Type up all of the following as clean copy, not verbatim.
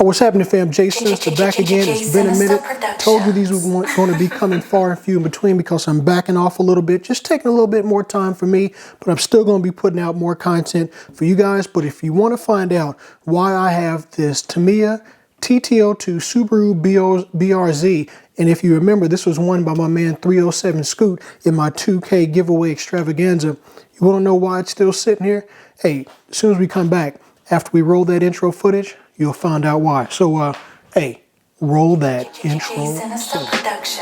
What's happening, fam? Jason, back again. It's been a minute. Told you these were going to be coming far and few in between because I'm backing off a little bit, just taking a little bit more time for me, but I'm still going to be putting out more content for you guys. But if you want to find out why I have this Tamiya TT02 Subaru BRZ, and if you remember, this was won by my man 307 Scoot in my 2K giveaway extravaganza. You want to know why it's still sitting here? Hey, as soon as we come back, after we roll that intro footage, you'll find out why. So, hey, roll that intro footage.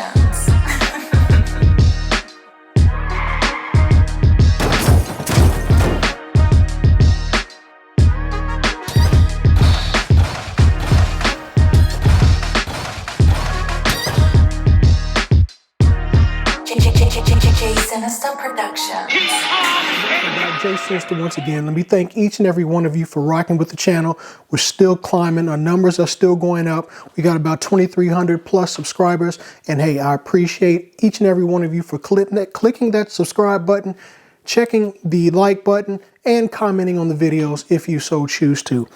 Jason, once again, let me thank each and every one of you for rocking with the channel. We're still climbing. Our numbers are still going up. We got about 2,300 plus subscribers. And hey, I appreciate each and every one of you for clicking that subscribe button, checking the like button, and commenting on the videos if you so choose to.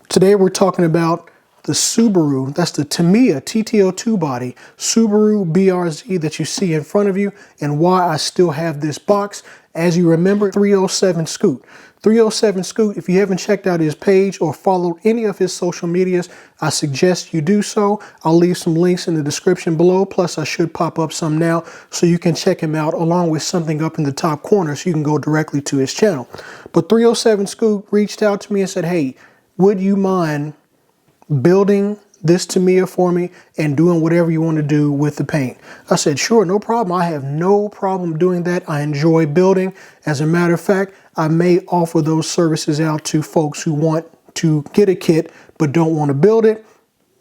Today, we're talking about the Subaru, that's the Tamiya TT02 body, Subaru BRZ that you see in front of you, and why I still have this box. As you remember, 307 Scoot. 307 Scoot, if you haven't checked out his page or followed any of his social medias, I suggest you do so. I'll leave some links in the description below, plus I should pop up some now so you can check him out along with something up in the top corner so you can go directly to his channel. But 307 Scoot reached out to me and said, hey, would you mind building this Tamiya for me and doing whatever you want to do with the paint? I said, sure, no problem. I have no problem doing that. I enjoy building. As a matter of fact, I may offer those services out to folks who want to get a kit but don't want to build it.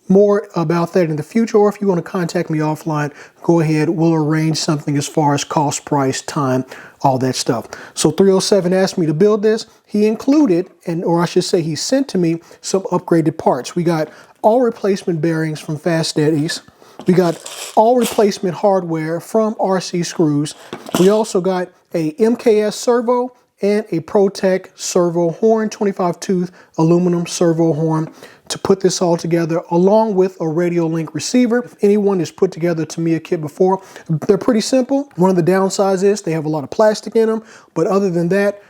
More about that in the future, or if you want to contact me offline, go ahead. We'll arrange something as far as cost, price, time, all that stuff. So 307 asked me to build this. He included, or I should say he sent to me some upgraded parts. We got all replacement bearings from Fast Eddie's. We got all replacement hardware from RC Screws. We also got a MKS servo and a ProTech servo horn, 25 tooth aluminum servo horn to put this all together, along with a radio link receiver. If anyone has put together a Tamiya kit before, they're pretty simple. One of the downsides is they have a lot of plastic in them, but other than that,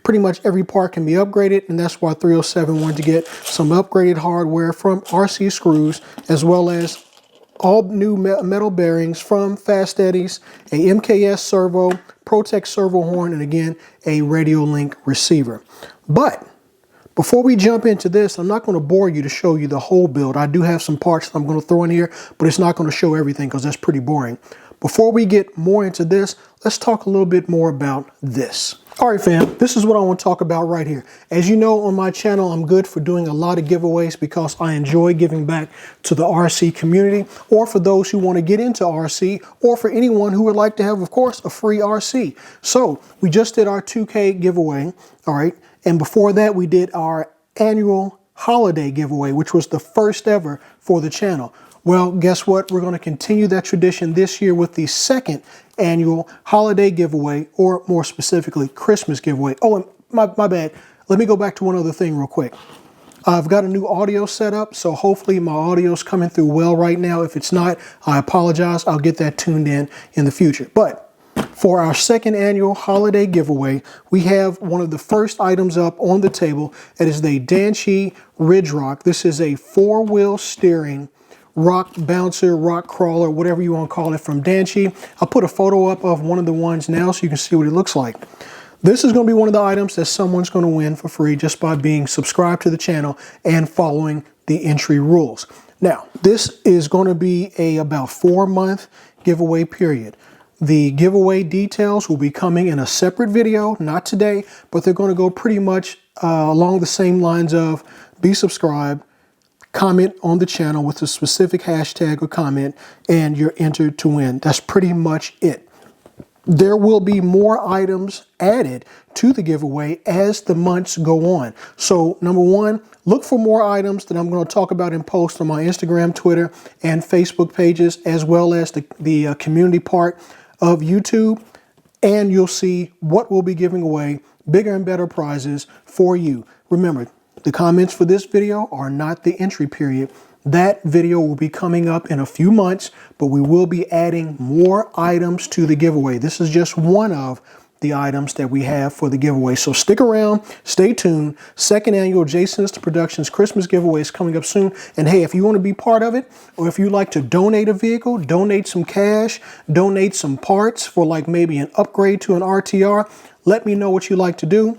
pretty much every part can be upgraded, and that's why 307 wanted to get some upgraded hardware from RC Screws, as well as all new metal bearings from Fast Eddie's, a MKS servo, ProTech servo horn, and again, a radio link receiver. But before we jump into this, I'm not going to bore you to show you the whole build. I do have some parts that I'm going to throw in here, but it's not going to show everything because that's pretty boring. Before we get more into this, let's talk a little bit more about this. All right, fam, this is what I want to talk about right here. As you know, on my channel, I'm good for doing a lot of giveaways because I enjoy giving back to the RC community, or for those who want to get into RC, or for anyone who would like to have, of course, a free RC. So we just did our 2K giveaway, all right? And before that, we did our annual holiday giveaway, which was the first ever for the channel. Well, guess what? We're going to continue that tradition this year with the second annual holiday giveaway, or more specifically, Christmas giveaway. Oh, and my bad. Let me go back to one other thing real quick. I've got a new audio set up, so hopefully my audio's coming through well right now. If it's not, I apologize. I'll get that tuned in the future. But for our second annual holiday giveaway, we have one of the first items up on the table. It is the Danchi Ridge Rock. This is a four-wheel steering rock bouncer, rock crawler, whatever you want to call it, from Danchi. I'll put a photo up of one of the ones now so you can see what it looks like. This is going to be one of the items that someone's going to win for free just by being subscribed to the channel and following the entry rules. Now, this is going to be about 4-month giveaway period. The giveaway details will be coming in a separate video, not today, but they're going to go pretty much along the same lines of be subscribed, comment on the channel with a specific hashtag or comment, and you're entered to win. That's pretty much it. There will be more items added to the giveaway as the months go on. So number one, look for more items that I'm going to talk about and post on my Instagram, Twitter, and Facebook pages, as well as the community part of YouTube. And you'll see what we'll be giving away, bigger and better prizes for you. Remember, the comments for this video are not the entry period. That video will be coming up in a few months, but we will be adding more items to the giveaway. This is just one of the items that we have for the giveaway. So stick around, stay tuned. Second annual Jason Productions Christmas giveaway is coming up soon. And hey, if you want to be part of it, or if you'd like to donate a vehicle, donate some cash, donate some parts for like maybe an upgrade to an RTR, let me know what you'd like to do.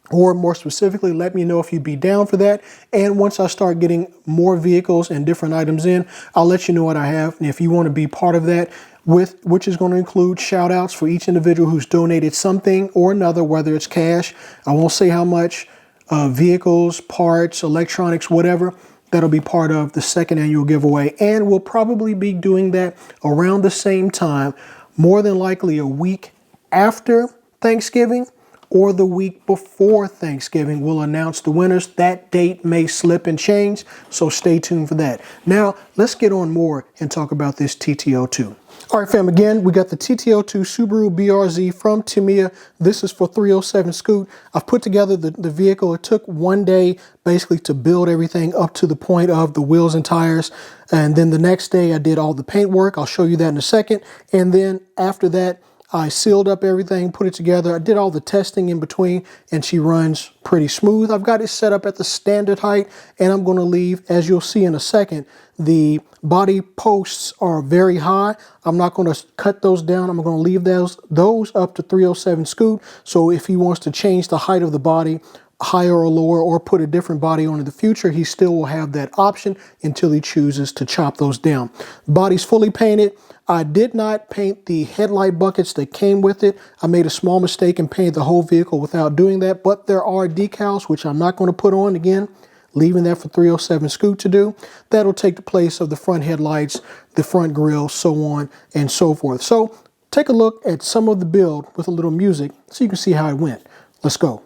Or more specifically, let me know if you'd be down for that. And once I start getting more vehicles and different items in, I'll let you know what I have. And if you want to be part of that, which is going to include shout outs for each individual who's donated something or another, whether it's cash, I won't say how much, vehicles, parts, electronics, whatever, that'll be part of the second annual giveaway. And we'll probably be doing that around the same time, more than likely a week after Thanksgiving, or the week before Thanksgiving. We'll announce the winners. That date may slip and change, so stay tuned for that. Now, let's get on more and talk about this TT02. All right, fam, again, we got the TT02 Subaru BRZ from Tamiya. This is for 307 Scoot. I've put together the vehicle. It took one day basically to build everything up to the point of the wheels and tires. And then the next day I did all the paint work. I'll show you that in a second. And then after that, I sealed up everything, put it together. I did all the testing in between, and she runs pretty smooth. I've got it set up at the standard height, and I'm going to leave, as you'll see in a second, the body posts are very high. I'm not going to cut those down. I'm going to leave those up to 307 Scoot. So if he wants to change the height of the body, higher or lower, or put a different body on in the future, he still will have that option until he chooses to chop those down. The body's fully painted. I did not paint the headlight buckets that came with it. I made a small mistake and painted the whole vehicle without doing that, but there are decals, which I'm not going to put on again, leaving that for 307 Scoot to do. That'll take the place of the front headlights, the front grille, so on and so forth. So take a look at some of the build with a little music so you can see how it went. Let's go.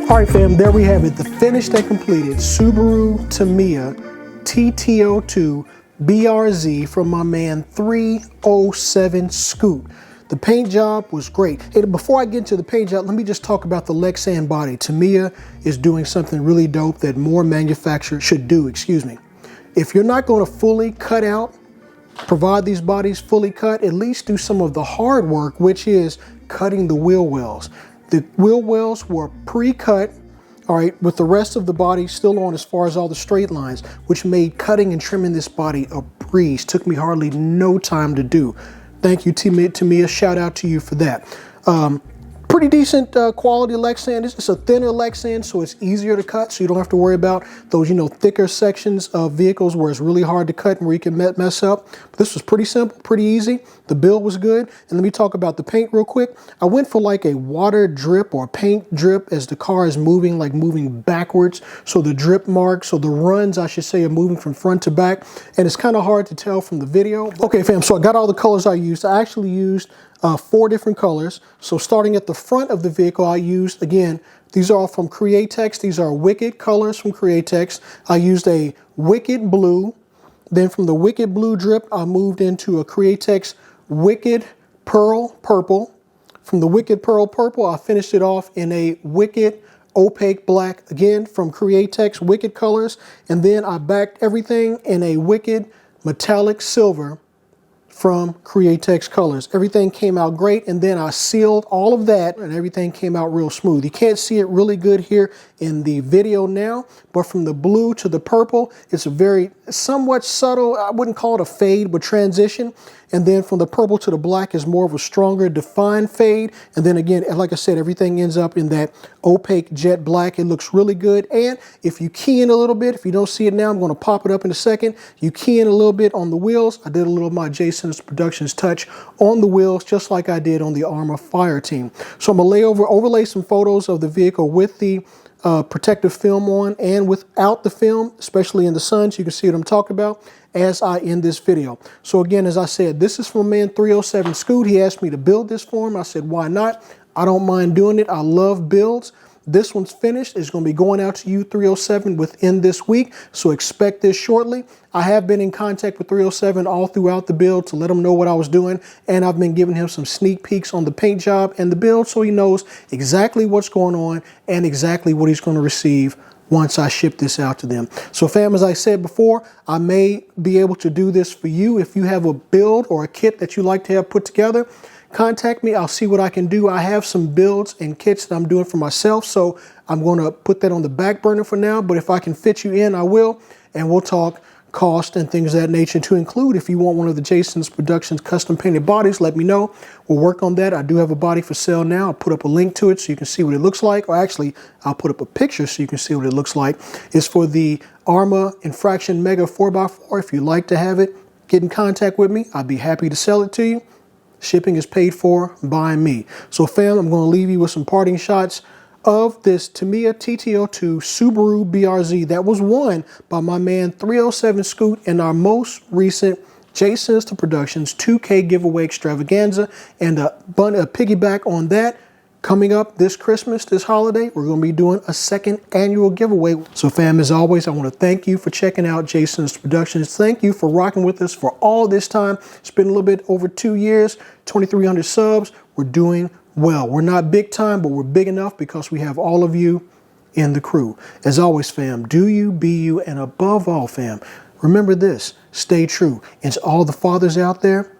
All right, fam, there we have it. The finished and completed Subaru Tamiya TT02 BRZ from my man 307 Scoot. The paint job was great. Hey, before I get into the paint job, let me just talk about the Lexan body. Tamiya is doing something really dope that more manufacturers should do, If you're not going to fully cut out, provide these bodies fully cut, at least do some of the hard work, which is cutting the wheel wells. The wheel wells were pre-cut, all right, with the rest of the body still on as far as all the straight lines, which made cutting and trimming this body a breeze. Took me hardly no time to do. Thank you, Tamiya. Shout out to you for that. Pretty decent quality Lexan. It's a thinner Lexan, so it's easier to cut, so you don't have to worry about those, thicker sections of vehicles where it's really hard to cut and where you can mess up. But this was pretty simple, pretty easy. The build was good. And let me talk about the paint real quick. I went for like a water drip or paint drip as the car is moving, like moving backwards. So the drip marks, or the runs, I should say, are moving from front to back. And it's kind of hard to tell from the video. Okay, fam, so I got all the colors I used. I actually used 4 different colors. So starting at the front of the vehicle, I used, again, these are all from Createx. These are Wicked colors from Createx. I used a Wicked blue. Then from the Wicked blue drip, I moved into a Createx Wicked pearl purple. From the Wicked pearl purple, I finished it off in a Wicked opaque black, again from Createx Wicked colors. And then I backed everything in a Wicked metallic silver from Createx colors. Everything came out great, and then I sealed all of that and everything came out real smooth. You can't see it really good here in the video now, but from the blue to the purple, it's a very somewhat subtle, I wouldn't call it a fade, but transition. And then from the purple to the black is more of a stronger defined fade. And then again, like I said, everything ends up in that opaque jet black. It looks really good. And if you key in a little bit, if you don't see it now, I'm going to pop it up in a second. You key in a little bit on the wheels. I did a little of my Jason's Productions touch on the wheels, just like I did on the Armor Fire Team. So I'm going to overlay some photos of the vehicle with the protective film on and without the film, especially in the sun, so you can see what I'm talking about as I end this video. So again, as I said, this is from man 307 Scoot. He asked me to build this for him. I said, why not? I don't mind doing it. I love builds. This one's finished. It's going to be going out to you, 307, within this week. So expect this shortly. I have been in contact with 307 all throughout the build to let him know what I was doing. And I've been giving him some sneak peeks on the paint job and the build, so he knows exactly what's going on and exactly what he's going to receive once I ship this out to them. So fam, as I said before, I may be able to do this for you. If you have a build or a kit that you like to have put together, contact me. I'll see what I can do. I have some builds and kits that I'm doing for myself, so I'm going to put that on the back burner for now. But if I can fit you in, I will, and we'll talk cost and things of that nature, to include if you want one of the Jason's Productions custom painted bodies, let me know. We'll work on that. I do have a body for sale now. I'll put up a link to it so you can see what it looks like, or actually I'll put up a picture so you can see what it looks like. It's for the Arma Infraction Mega 4x4. If you'd like to have it, get in contact with me. I'd be happy to sell it to you. Shipping is paid for by me. So fam, I'm going to leave you with some parting shots of this Tamiya TT02 Subaru BRZ that was won by my man 307 Scoot in our most recent Jason's Productions 2K giveaway extravaganza. And a piggyback on that, coming up this Christmas, this holiday, we're going to be doing a second annual giveaway. So fam, as always, I want to thank you for checking out Jason's Productions. Thank you for rocking with us for all this time. It's been a little bit over 2 years, 2,300 subs. We're doing well. We're not big time, but we're big enough because we have all of you in the crew. As always, fam, do you, be you, and above all, fam, remember this, stay true. And to all the fathers out there,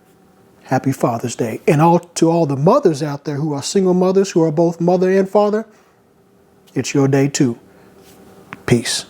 happy Father's Day. And to all the mothers out there who are single mothers, who are both mother and father, it's your day too. Peace.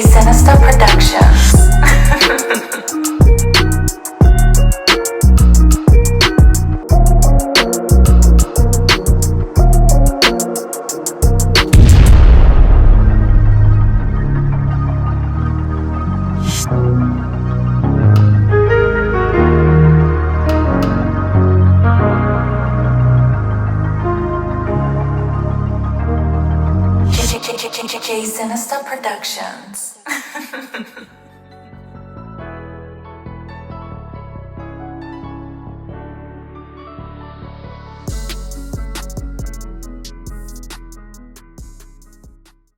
Sinister Productions. Sinister Productions.